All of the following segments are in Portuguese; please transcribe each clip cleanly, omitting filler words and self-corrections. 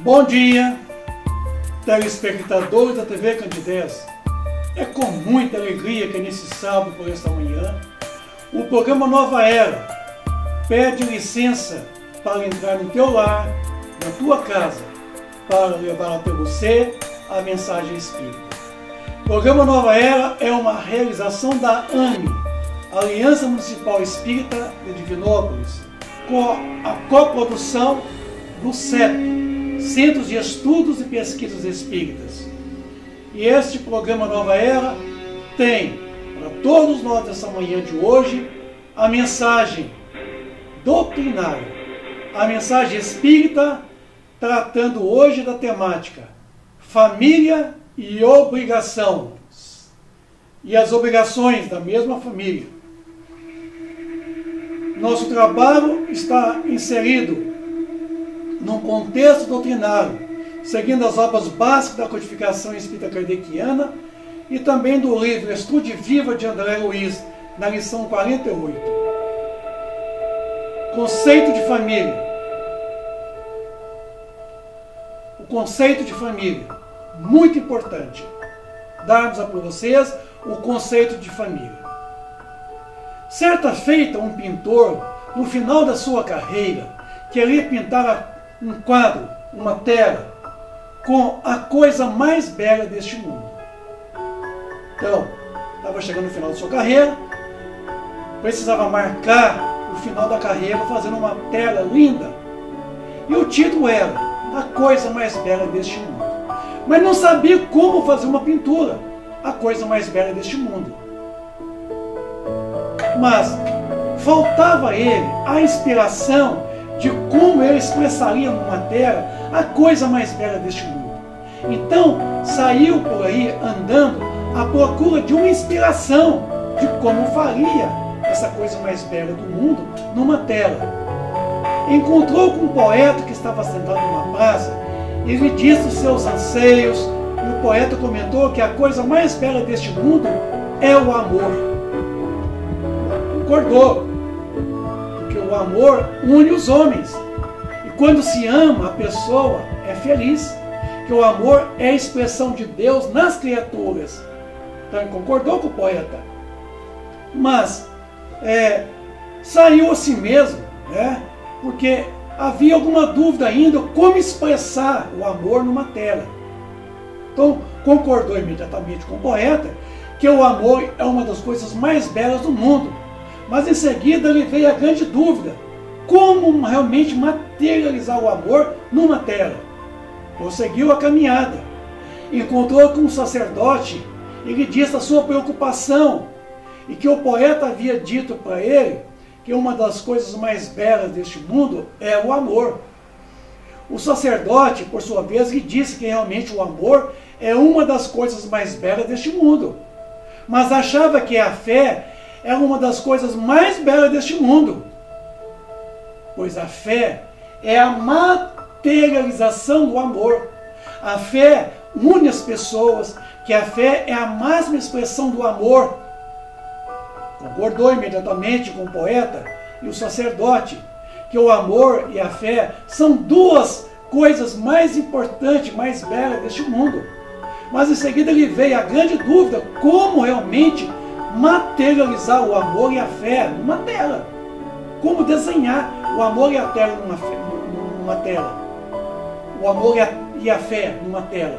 Bom dia, telespectadores da TV Candidez. É com muita alegria que nesse sábado por esta manhã, o programa Nova Era pede licença para entrar no teu lar, na tua casa, para levar até você a mensagem espírita. O programa Nova Era é uma realização da AME, Aliança Municipal Espírita de Divinópolis, com a coprodução do CEP, Centros de Estudos e Pesquisas Espíritas. E este programa Nova Era tem, para todos nós dessa manhã de hoje, a mensagem doutrinária, a mensagem espírita, tratando hoje da temática família e obrigação, e as obrigações da mesma família. Nosso trabalho está inserido num contexto doutrinário, seguindo as obras básicas da codificação espírita kardeciana e também do livro Estude Viva de André Luiz, na lição 48. Conceito de família. O conceito de família, muito importante, darmos para vocês o conceito de família. Certa feita, um pintor, no final da sua carreira, queria pintar um quadro, uma tela, com a coisa mais bela deste mundo. Então, estava chegando no final da sua carreira, precisava marcar o final da carreira fazendo uma tela linda. E o título era A Coisa Mais Bela deste Mundo. Mas não sabia como fazer uma pintura, a coisa mais bela deste mundo. Mas faltava a ele a inspiração de como ele expressaria numa tela a coisa mais bela deste mundo. Então, saiu por aí andando à procura de uma inspiração de como faria essa coisa mais bela do mundo numa tela. Encontrou com um poeta que estava sentado numa praça e lhe disse os seus anseios, e o poeta comentou que a coisa mais bela deste mundo é o amor. Concordou, porque o amor une os homens. E quando se ama, a pessoa é feliz. Que o amor é a expressão de Deus nas criaturas. Então ele concordou com o poeta. Mas saiu assim mesmo, né? Porque havia alguma dúvida ainda como expressar o amor numa tela. Então concordou imediatamente com o poeta que o amor é uma das coisas mais belas do mundo. Mas em seguida lhe veio a grande dúvida: como realmente materializar o amor numa tela? Prosseguiu a caminhada, encontrou com um sacerdote e lhe disse a sua preocupação, e que o poeta havia dito para ele que uma das coisas mais belas deste mundo é o amor. O sacerdote, por sua vez, lhe disse que realmente o amor é uma das coisas mais belas deste mundo, mas achava que a fé é uma das coisas mais belas deste mundo, pois a fé é a materialização do amor. A fé une as pessoas, que a fé é a máxima expressão do amor. Concordou imediatamente com o poeta e o sacerdote que o amor e a fé são duas coisas mais importantes, mais belas deste mundo. Mas em seguida lhe veio a grande dúvida: como realmente materializar o amor e a fé numa tela? Como desenhar o amor e a tela numa tela? O amor e a fé numa tela?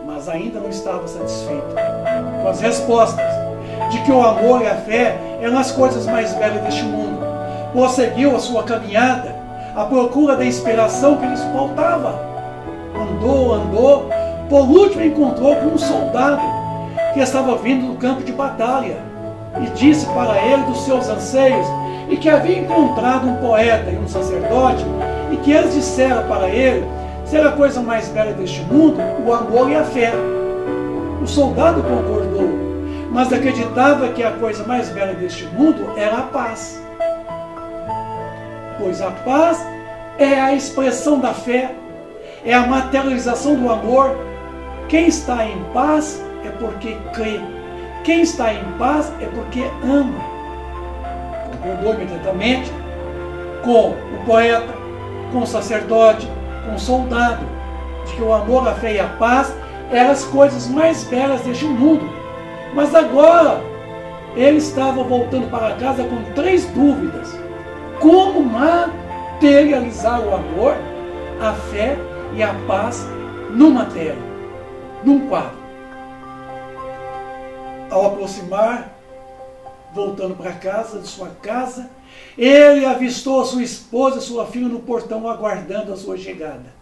Mas ainda não estava satisfeito com as respostas de que o amor e a fé eram as coisas mais belas deste mundo. Prosseguiu a sua caminhada à procura da inspiração que lhes faltava. Andou, por último encontrou com um soldado que estava vindo do campo de batalha e disse para ele dos seus anseios, e que havia encontrado um poeta e um sacerdote, e que eles disseram para ele ser a coisa mais bela deste mundo o amor e a fé. O soldado concordou, mas acreditava que a coisa mais bela deste mundo era a paz, pois a paz é a expressão da fé, é a materialização do amor. Quem está em paz é porque crê. Quem está em paz é porque ama. Concordou imediatamente com o poeta, com o sacerdote, com um soldado, de que o amor, a fé e a paz eram as coisas mais belas deste mundo. Mas agora ele estava voltando para casa com 3 dúvidas. Como materializar o amor, a fé e a paz numa tela, num quadro? Ao aproximar, voltando para casa, de sua casa, ele avistou a sua esposa e sua filha no portão, aguardando a sua chegada.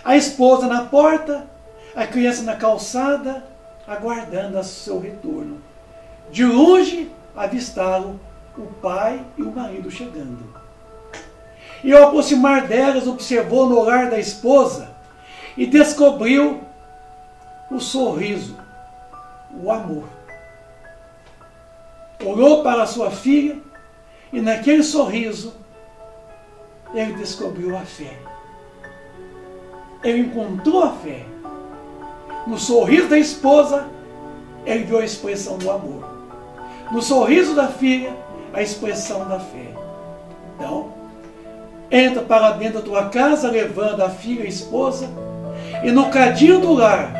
A esposa na porta, a criança na calçada, aguardando o seu retorno. De longe, avistaram o pai e o marido chegando. E ao aproximar delas, observou no olhar da esposa e descobriu o sorriso, o amor. Olhou para sua filha e naquele sorriso ele descobriu a fé. Ele encontrou a fé. No sorriso da esposa, ele viu a expressão do amor. No sorriso da filha, a expressão da fé. Então, entra para dentro da tua casa, levando a filha e a esposa, e no cadinho do lar,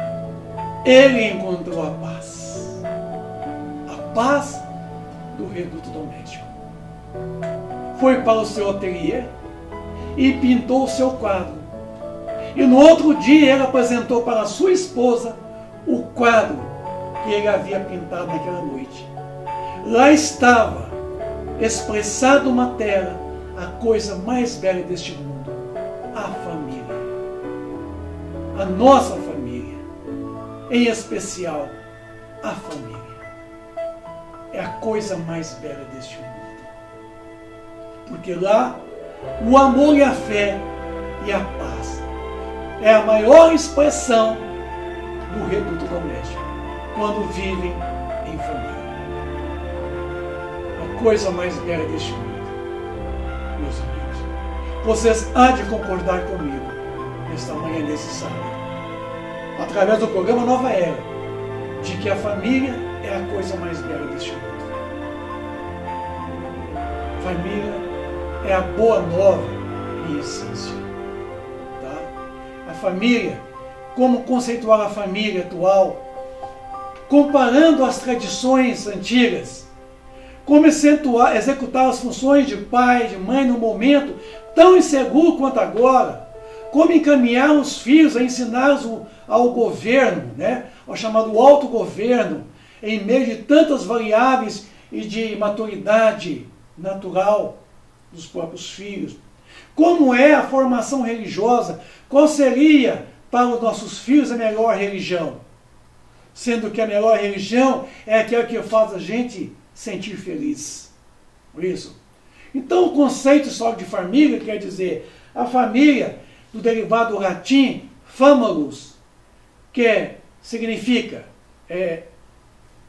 ele encontrou a paz. A paz do reduto doméstico. Foi para o seu ateliê e pintou o seu quadro. E no outro dia ele apresentou para a sua esposa o quadro que ele havia pintado naquela noite. Lá estava expressado numa tela a coisa mais bela deste mundo, a família. A nossa família, em especial a família. É a coisa mais bela deste mundo. Porque lá, o amor e a fé e a paz é a maior expressão do reduto doméstico, quando vivem em família. A coisa mais bela deste mundo, meus amigos. Vocês há de concordar comigo nesta manhã, nesse sábado, através do programa Nova Era, de que a família é a coisa mais bela deste mundo. Família é a boa nova em essência. Tá? A família, como conceituar a família atual, comparando as tradições antigas, como executar as funções de pai, de mãe no momento tão inseguro quanto agora, como encaminhar os filhos a ensiná-los ao governo, né? Ao chamado autogoverno, em meio de tantas variáveis e de maturidade natural dos próprios filhos. Como é a formação religiosa? Qual seria para os nossos filhos a melhor religião? Sendo que a melhor religião é aquela que faz a gente sentir feliz. Por isso. Então o conceito só de família quer dizer a família do derivado latim famulus, que significa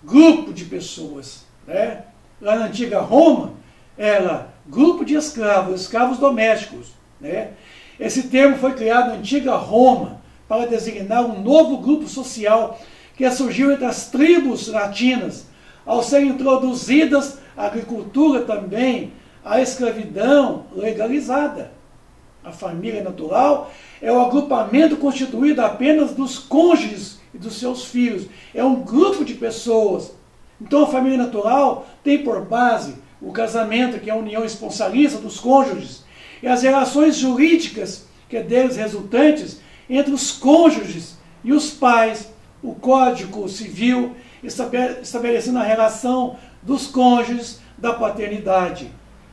grupo de pessoas. Né? Lá na antiga Roma, era grupo de escravos, escravos domésticos. Né? Esse termo foi criado na antiga Roma para designar um novo grupo social que surgiu entre as tribos latinas, ao serem introduzidas a agricultura também, a escravidão legalizada. A família natural é o agrupamento constituído apenas dos cônjuges e dos seus filhos. É um grupo de pessoas. Então a família natural tem por base o casamento, que é a união esponsalista dos cônjuges, e as relações jurídicas, que é deles resultantes, entre os cônjuges e os pais, o Código Civil, estabelecendo a relação dos cônjuges, da paternidade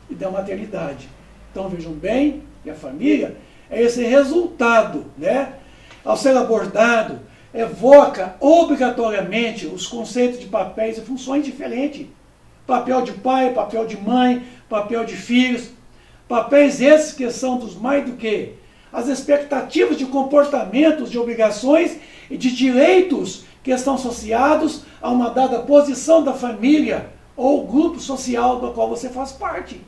e da maternidade. Então vejam bem, que a família é esse resultado, né? Ao ser abordado, evoca obrigatoriamente os conceitos de papéis e funções diferentes. Papel de pai, papel de mãe, papel de filhos. Papéis esses que são dos mais do que as expectativas de comportamentos, de obrigações e de direitos que estão associados a uma dada posição da família ou grupo social do qual você faz parte.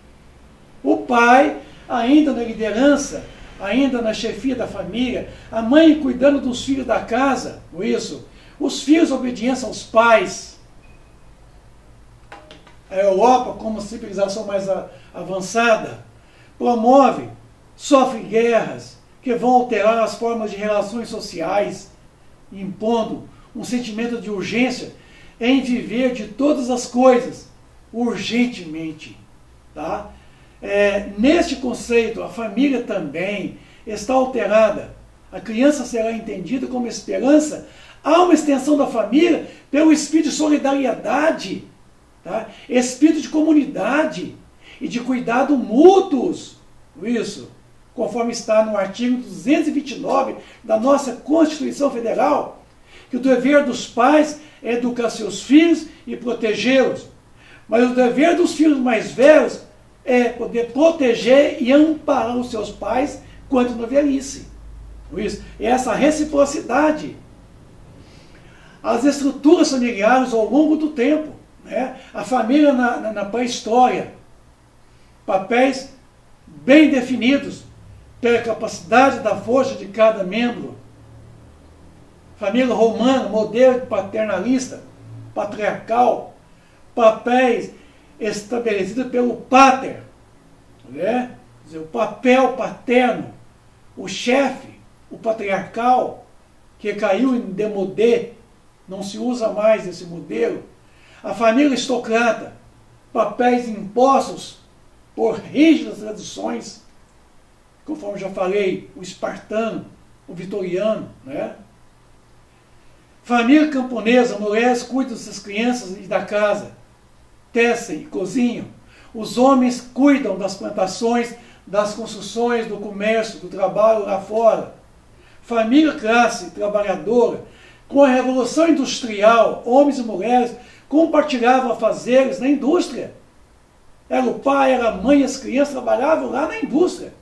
O pai, ainda na liderança, ainda na chefia da família, a mãe cuidando dos filhos da casa, por isso, os filhos obediência aos pais. A Europa, como civilização mais avançada, promove, sofre guerras, que vão alterar as formas de relações sociais, impondo um sentimento de urgência em viver de todas as coisas, urgentemente. Tá? Neste conceito, a família também está alterada. A criança será entendida como esperança. Há uma extensão da família pelo espírito de solidariedade, tá? Espírito de comunidade e de cuidado mútuos. Isso, conforme está no artigo 229 da nossa Constituição Federal, que o dever dos pais é educar seus filhos e protegê-los. Mas o dever dos filhos mais velhos é poder proteger e amparar os seus pais quando na velhice. Isso, essa reciprocidade. As estruturas familiares ao longo do tempo, né? A família na pré-história, papéis bem definidos pela capacidade da força de cada membro. Família romana, modelo paternalista, patriarcal, papéis estabelecidos pelo pater, né? Quer dizer, o papel paterno, o chefe, o patriarcal, que caiu em demodé, não se usa mais esse modelo. A família aristocrata, papéis impostos por rígidas tradições, conforme já falei, o espartano, o vitoriano, né? Família camponesa, mulheres cuidam das crianças e da casa, tecem e cozinham. Os homens cuidam das plantações, das construções, do comércio, do trabalho lá fora. Família classe trabalhadora, com a Revolução Industrial, homens e mulheres compartilhavam afazeres na indústria. Era o pai, era a mãe, as crianças trabalhavam lá na indústria.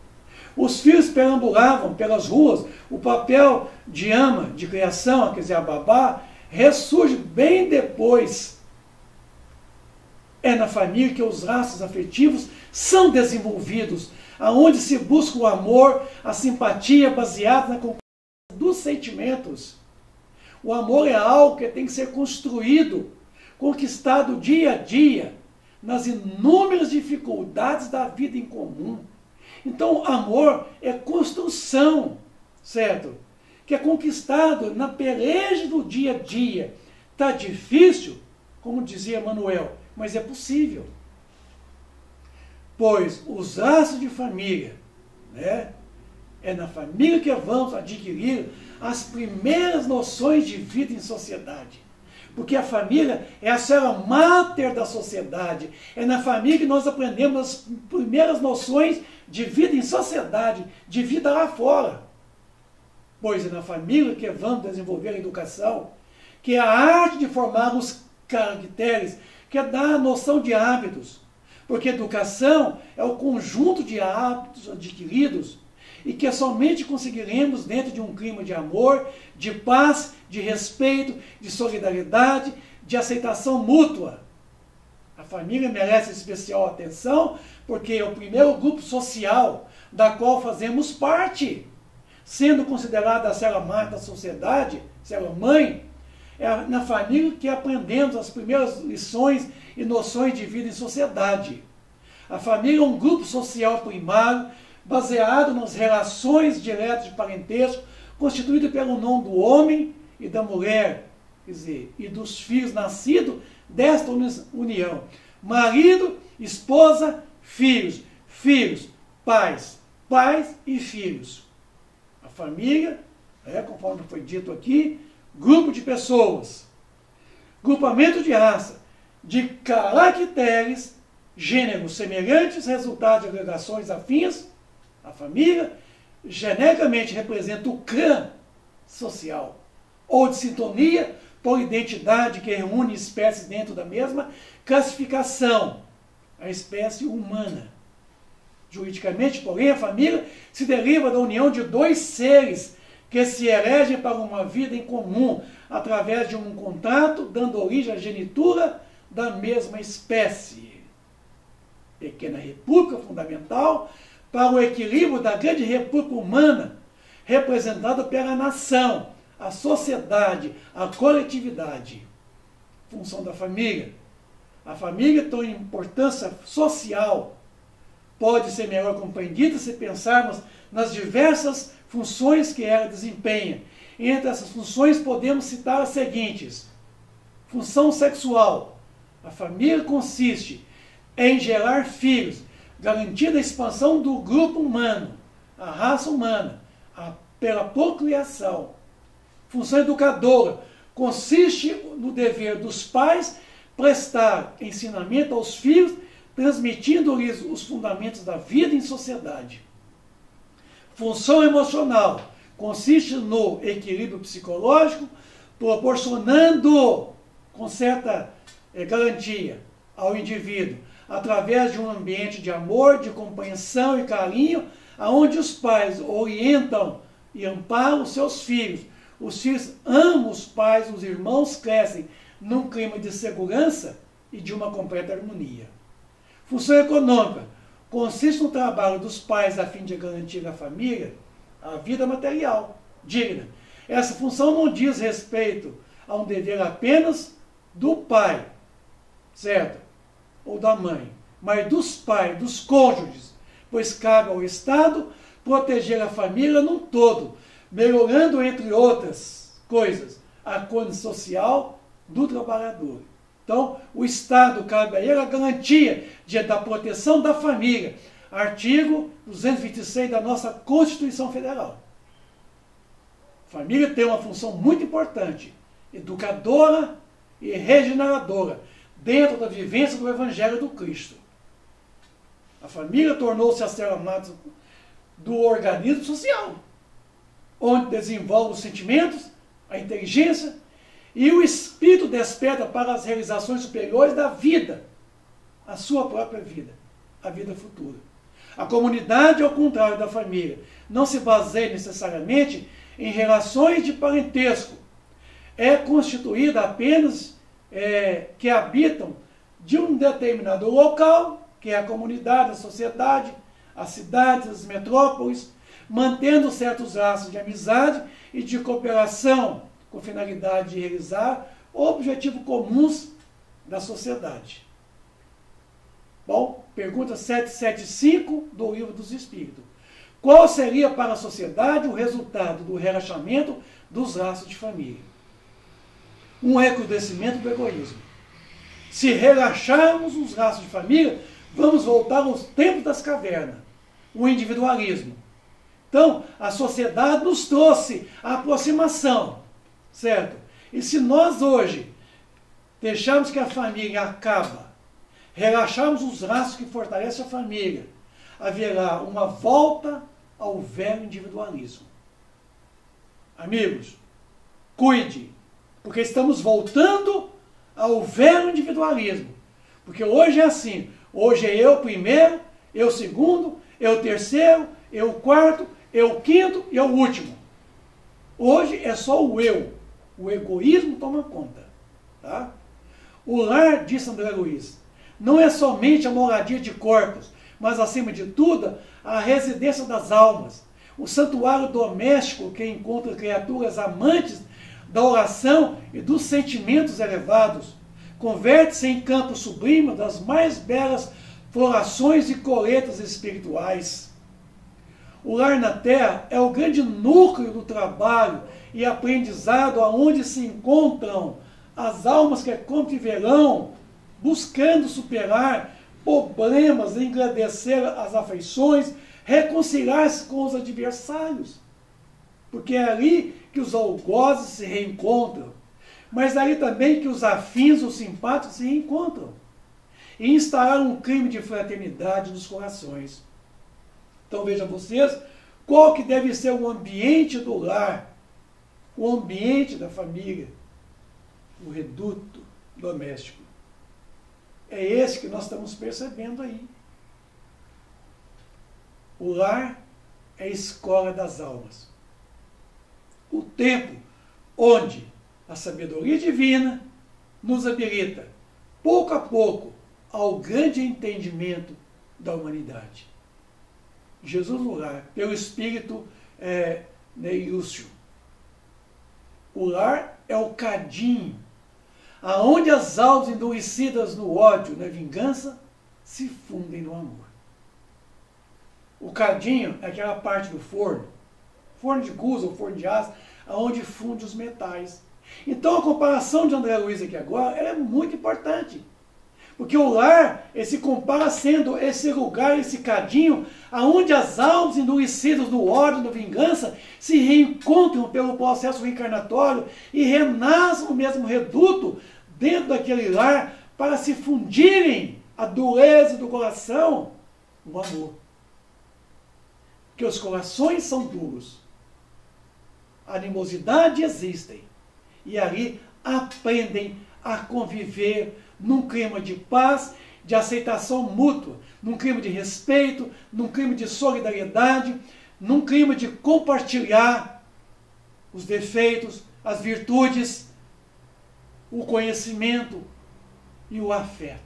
Os filhos perambulavam pelas ruas. O papel de ama, de criação, quer dizer, a babá, ressurge bem depois. É na família que os laços afetivos são desenvolvidos, aonde se busca o amor, a simpatia baseada na compreensão dos sentimentos. O amor é algo que tem que ser construído, conquistado dia a dia, nas inúmeras dificuldades da vida em comum. Então, amor é construção, certo? Que é conquistado na peleja do dia a dia. Está difícil, como dizia Manuel, mas é possível. Pois os laços de família, né? É na família que vamos adquirir as primeiras noções de vida em sociedade. Porque a família é a célula máter da sociedade. É na família que nós aprendemos as primeiras noções de vida em sociedade, de vida lá fora. Pois é na família que vamos desenvolver a educação, que é a arte de formar os caracteres, que é dar a noção de hábitos. Porque educação é o conjunto de hábitos adquiridos e que somente conseguiremos dentro de um clima de amor, de paz, de respeito, de solidariedade, de aceitação mútua. A família merece especial atenção porque é o primeiro grupo social da qual fazemos parte, sendo considerada a célula máter da sociedade, célula mãe. É na família que aprendemos as primeiras lições e noções de vida em sociedade. A família é um grupo social primário, baseado nas relações diretas de parentesco, constituído pelo nome do homem e da mulher, quer dizer, e dos filhos nascidos desta união. Marido, esposa, filhos, filhos, pais, pais e filhos. A família, conforme foi dito aqui, grupo de pessoas, grupamento de raça, de caracteres, gêneros semelhantes, resultado de agregações afins. A família genericamente representa o clã social, ou de sintonia por identidade que reúne espécies dentro da mesma classificação, a espécie humana. Juridicamente, porém, a família se deriva da união de dois seres que se elegem para uma vida em comum, através de um contrato, dando origem à genitura da mesma espécie. Pequena república fundamental para o equilíbrio da grande república humana, representada pela nação, a sociedade, a coletividade. Função da família. A família tem importância social. Pode ser melhor compreendida se pensarmos nas diversas funções que ela desempenha. Entre essas funções podemos citar as seguintes. Função sexual. A família consiste em gerar filhos, garantir a expansão do grupo humano, a raça humana, pela procriação. Função educadora. Consiste no dever dos pais prestar ensinamento aos filhos, transmitindo-lhes os fundamentos da vida em sociedade. Função emocional. Consiste no equilíbrio psicológico, proporcionando com certa garantia ao indivíduo, através de um ambiente de amor, de compreensão e carinho, aonde os pais orientam e amparam os seus filhos. Os filhos amam os pais, os irmãos crescem num clima de segurança e de uma completa harmonia. Função econômica. Consiste no trabalho dos pais a fim de garantir à família a vida material digna. Essa função não diz respeito a um dever apenas do pai, certo? Ou da mãe, mas dos pais, dos cônjuges, pois cabe ao Estado proteger a família num todo, melhorando, entre outras coisas, a condição social do trabalhador. Então, o Estado cabe a ele a garantia da proteção da família. Artigo 226 da nossa Constituição Federal. A família tem uma função muito importante, educadora e regeneradora, dentro da vivência do Evangelho do Cristo. A família tornou-se a célula do organismo social, onde desenvolve os sentimentos, a inteligência e o espírito desperta para as realizações superiores da vida, a sua própria vida, a vida futura. A comunidade, ao contrário da família, não se baseia necessariamente em relações de parentesco. É constituída apenas que habitam de um determinado local, que é a comunidade, a sociedade, as cidades, as metrópoles, mantendo certos laços de amizade e de cooperação, com finalidade de realizar objetivos comuns da sociedade. Bom, pergunta 775 do Livro dos Espíritos. Qual seria para a sociedade o resultado do relaxamento dos laços de família? Um recrudescimento do egoísmo. Se relaxarmos os laços de família, vamos voltar aos tempos das cavernas, o individualismo. Então, a sociedade nos trouxe a aproximação, certo? E se nós hoje deixarmos que a família acaba, relaxarmos os laços que fortalecem a família, haverá uma volta ao velho individualismo. Amigos, cuide, porque estamos voltando ao velho individualismo. Porque hoje é assim, hoje é eu primeiro, eu segundo, eu terceiro, eu quarto, eu quinto e eu último. Hoje é só o eu, o egoísmo toma conta. Tá? O lar, disse André Luiz, não é somente a moradia de corpos, mas acima de tudo, a residência das almas, o santuário doméstico que encontra criaturas amantes da oração e dos sentimentos elevados, converte-se em campo sublime das mais belas florações e coletas espirituais. O lar na terra é o grande núcleo do trabalho e aprendizado aonde se encontram as almas que conviverão, buscando superar problemas, engrandecer as afeições, reconciliar-se com os adversários. Porque é ali que os algozes se reencontram, mas é ali também que os afins, os simpáticos se reencontram. E instalar um clima de fraternidade nos corações. Então vejam vocês, qual que deve ser o ambiente do lar, o ambiente da família, o reduto doméstico. É esse que nós estamos percebendo aí. O lar é a escola das almas. O tempo onde a sabedoria divina nos habilita, pouco a pouco, ao grande entendimento da humanidade. Jesus no lar, pelo Espírito Neilúcio. O lar é o cadinho, aonde as almas endurecidas no ódio, na vingança, se fundem no amor. O cadinho é aquela parte do forno de gusa ou forno de aço, onde funde os metais. Então a comparação de André Luiz aqui agora é muito importante. Porque o lar, ele se compara sendo esse lugar, esse cadinho, aonde as almas endurecidas do ódio, da vingança, se reencontram pelo processo reencarnatório e renascem no mesmo reduto, dentro daquele lar, para se fundirem a dureza do coração no amor. Porque os corações são duros. A animosidade existem. E ali aprendem a conviver num clima de paz, de aceitação mútua, num clima de respeito, num clima de solidariedade, num clima de compartilhar os defeitos, as virtudes, o conhecimento e o afeto.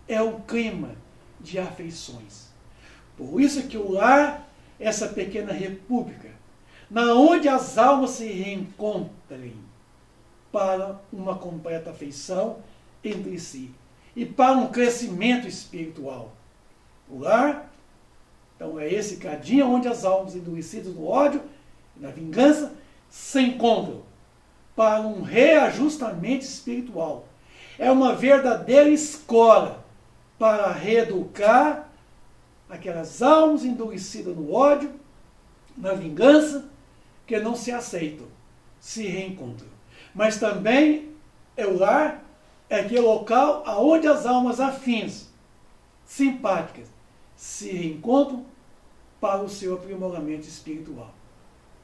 É o clima de afeições. Por isso que o lar, essa pequena república, na onde as almas se reencontrem para uma completa afeição entre si e para um crescimento espiritual. O lar, então, é esse cadinho onde as almas endurecidas no ódio e na vingança se encontram para um reajustamento espiritual. É uma verdadeira escola para reeducar aquelas almas endurecidas no ódio, na vingança, que não se aceitam, se reencontram. Mas também é o lar, é aquele local onde as almas afins, simpáticas, se reencontram para o seu aprimoramento espiritual.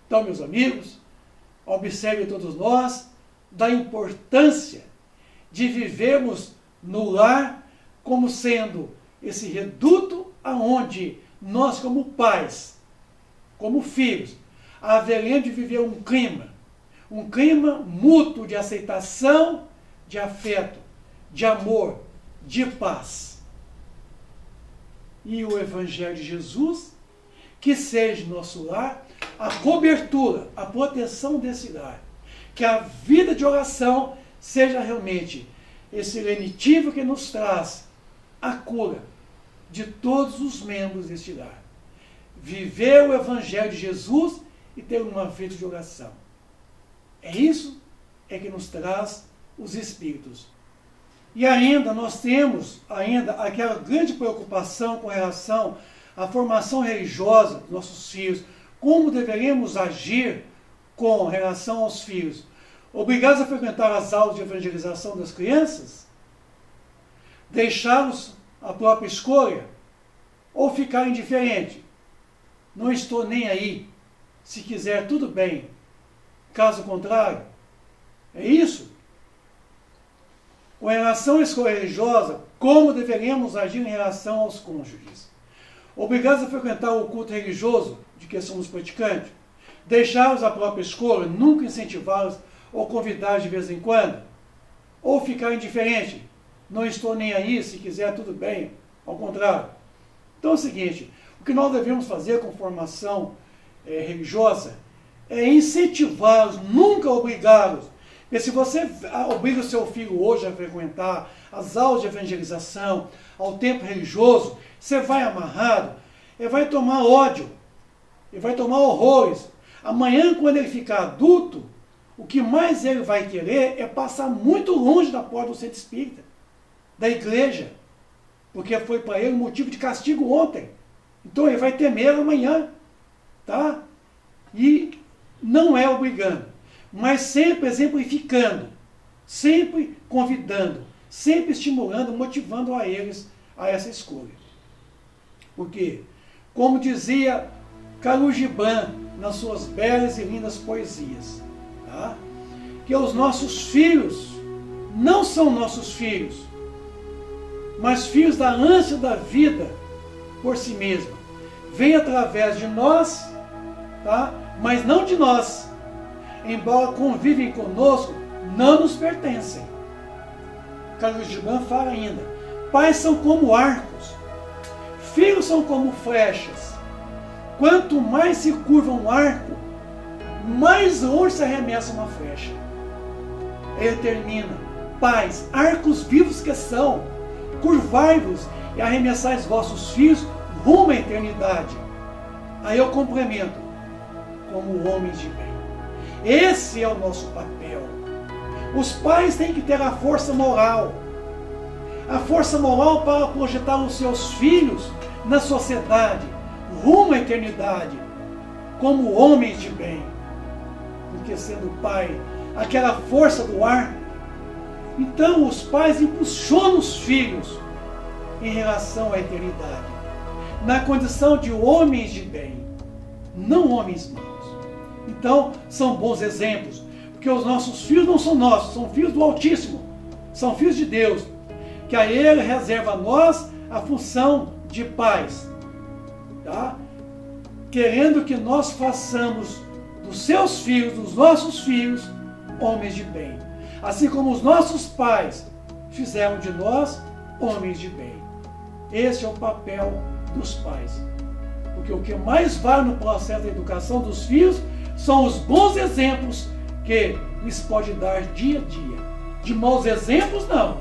Então, meus amigos, observe todos nós da importância de vivermos no lar como sendo esse reduto aonde nós, como pais, como filhos, haveremos de viver um clima mútuo de aceitação, de afeto, de amor, de paz. E o Evangelho de Jesus, que seja nosso lar, a cobertura, a proteção desse lar. Que a vida de oração seja realmente esse lenitivo que nos traz a cura de todos os membros deste lar. Viver o Evangelho de Jesus e ter uma vida de oração. É isso que nos traz os Espíritos. E ainda nós temos aquela grande preocupação com relação à formação religiosa dos nossos filhos. Como deveremos agir com relação aos filhos? Obrigados a frequentar as aulas de evangelização das crianças? Deixá-los à própria escolha? Ou ficar indiferente? Não estou nem aí. Se quiser, tudo bem. Caso contrário, é isso. Com relação à escolha religiosa, como deveremos agir em relação aos cônjuges? Obrigados a frequentar o culto religioso de que somos praticantes? Deixá-los à própria escolha, nunca incentivá-los ou convidá-los de vez em quando? Ou ficar indiferente? Não estou nem aí, se quiser, tudo bem. Ao contrário. Então é o seguinte, o que nós devemos fazer com formação religiosa é incentivá-los, nunca obrigá-los. Porque se você obriga o seu filho hoje a frequentar as aulas de evangelização, ao tempo religioso, você vai amarrado, ele vai tomar ódio, ele vai tomar horrores. Amanhã, quando ele ficar adulto, o que mais ele vai querer é passar muito longe da porta do centro espírita, da igreja, porque foi para ele um motivo de castigo ontem. Então ele vai ter medo amanhã, tá? E não é obrigando, mas sempre exemplificando, sempre convidando, sempre estimulando, motivando a eles a essa escolha. Porque, como dizia Khalil Gibran nas suas belas e lindas poesias, tá? Que os nossos filhos não são nossos filhos, mas filhos da ânsia da vida por si mesma. Vem através de nós, tá? Mas não de nós. Embora convivem conosco, não nos pertencem. Khalil Gibran fala ainda, pais são como arcos, filhos são como flechas. Quanto mais se curva um arco, mais longe se arremessa uma flecha. Ele termina, pais, arcos vivos que são, curvai-vos e arremessais vossos filhos rumo à eternidade. Aí eu complemento, como homens de bem. Esse é o nosso papel. Os pais têm que ter a força moral para projetar os seus filhos na sociedade, rumo à eternidade, como homens de bem. Porque sendo pai, aquela força do ar, então os pais impulsionam os filhos em relação à eternidade, na condição de homens de bem, não homens maus. Então, são bons exemplos, porque os nossos filhos não são nossos, são filhos do Altíssimo, são filhos de Deus, que a Ele reserva a nós a função de pais, tá? Querendo que nós façamos dos seus filhos, dos nossos filhos, homens de bem. Assim como os nossos pais fizeram de nós homens de bem. Esse é o papel dos pais. Porque o que mais vale no processo da educação dos filhos são os bons exemplos que lhes pode dar dia a dia. De maus exemplos, não.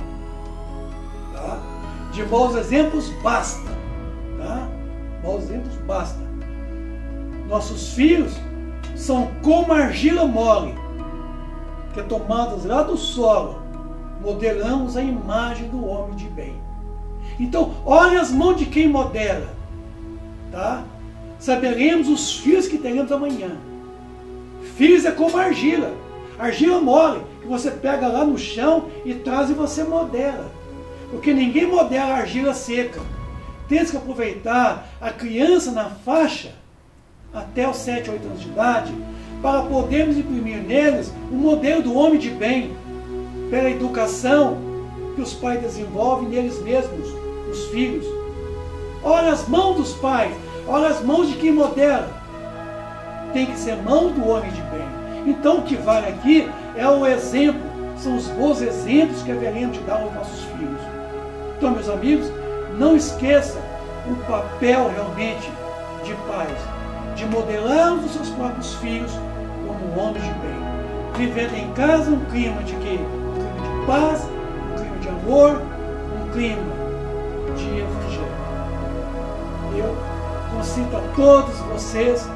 Tá? De maus exemplos, basta. Tá? Maus exemplos, basta. Nossos filhos são como argila mole, que tomadas lá do solo, modelamos a imagem do homem de bem. Então, olha as mãos de quem modela, tá? Saberemos os filhos que teremos amanhã. Filhos é como argila mole, que você pega lá no chão e traz e você modela. Porque ninguém modela argila seca. Temos que aproveitar a criança na faixa, até os 7, 8 anos de idade, para podermos imprimir neles o modelo do homem de bem, pela educação que os pais desenvolvem neles mesmos, os filhos. Olha as mãos dos pais, olha as mãos de quem modela. Tem que ser mão do homem de bem. Então o que vale aqui é o exemplo, são os bons exemplos que haveremos de dar aos nossos filhos. Então, meus amigos, não esqueça o papel realmente de pais, de modelarmos os seus próprios filhos como homens de bem, vivendo em casa um clima de quê? Um clima de paz, um clima de amor, um clima de evangelho. Eu concito a todos vocês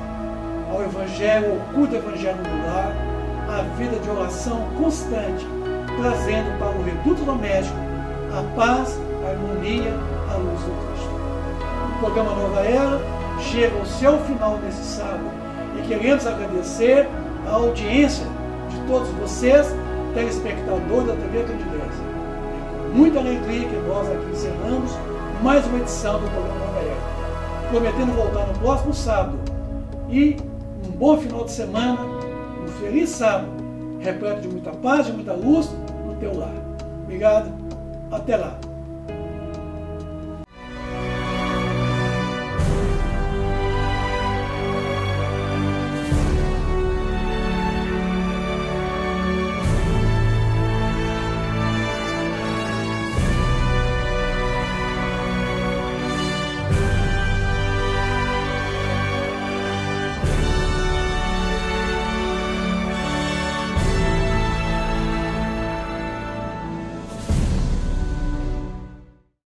ao evangelho, ao culto do evangelho no lar, a vida de oração constante, trazendo para o reduto doméstico a paz, a harmonia, a luz do Cristo. O programa Nova Era chega ao seu final nesse sábado e queremos agradecer a audiência de todos vocês, telespectadores da TV Candidez. É com muita alegria que nós aqui encerramos mais uma edição do programa Nova Era, prometendo voltar no próximo sábado. E um bom final de semana, um feliz sábado, repleto de muita paz, de muita luz no teu lar. Obrigado, até lá.